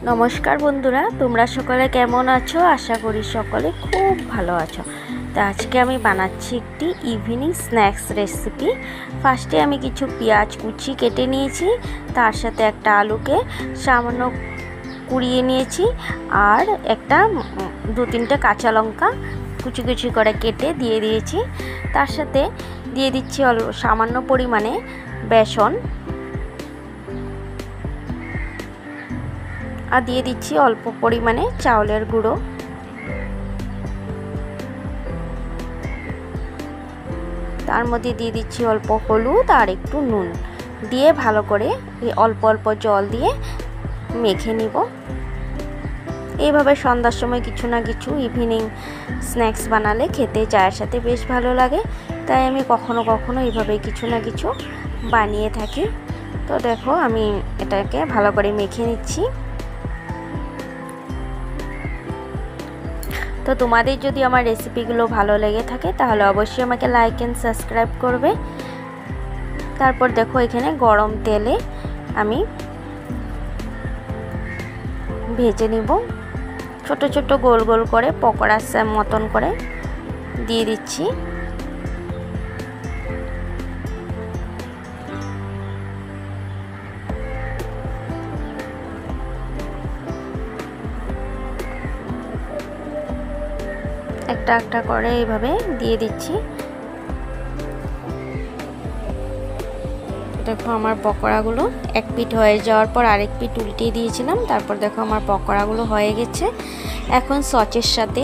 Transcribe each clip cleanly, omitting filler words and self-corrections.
नमस्कार बंधुरा তোমরা সকলে কেমন আছো আশা করি সকলে খুব ভালো আছো। তো আজকে আমি বানাচ্ছি একটি ইভিনিং স্ন্যাক্স রেসিপি। ফার্স্টে আমি কিছু পেঁয়াজ কুচি কেটে নিয়েছি, তার সাথে একটা আলুকে সামান্য কুড়িয়ে নিয়েছি আর একটা দু তিনটে কাঁচা লঙ্কা কুচি কুচি করে কেটে দিয়ে দিয়েছি। তার সাথে দিয়ে দিচ্ছি সামান্য পরিমাণে বেসন আর দিয়ে দিচ্ছি অল্প পরিমাণে চাউলের গুঁড়ো। তার মধ্যে দিয়ে দিচ্ছি অল্প হলুদ আর একটু নুন দিয়ে ভালো করে অল্প অল্প জল দিয়ে মেখে নিব। এইভাবে সন্ধ্যার সময় কিছু না কিছু ইভিনিং স্ন্যাক্স বানালে খেতে চায়ের সাথে বেশ ভালো লাগে, তাই আমি কখনো কখনো এইভাবে কিছু না কিছু বানিয়ে থাকি। তো দেখো আমি এটাকে ভালো করে মেখে নিচ্ছি। তো তোমাদের যদি আমার রেসিপিগুলো ভালো লেগে থাকে তাহলে অবশ্যই আমাকে লাইক এন্ড সাবস্ক্রাইব করবে। তারপর দেখো এখানে গরম তেলে আমি ভেজে নিব, ছোট ছোট গোল গোল করে পকোড়ার মতন করে দিয়ে দিচ্ছি। একটা একটা করে এইভাবে দিয়ে দিচ্ছি। দেখো আমার পকোড়াগুলো এক পিঠ হয়ে যাওয়ার পর আরেক পিঠ উল্টিয়ে দিয়েছিলাম। তারপর দেখো আমার পকোড়াগুলো হয়ে গেছে। এখন সসের সাথে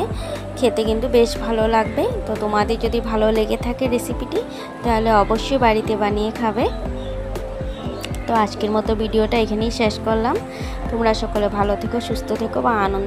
খেতে কিন্তু বেশ ভালো লাগবে। তো তোমাদের যদি ভালো লেগে থাকে রেসিপিটি তাহলে অবশ্যই বাড়িতে বানিয়ে খাবে। তো আজকের মতো ভিডিওটা এখানেই শেষ করলাম। তোমরা সকলে ভালো থেকো, সুস্থ থেকো বা আনন্দ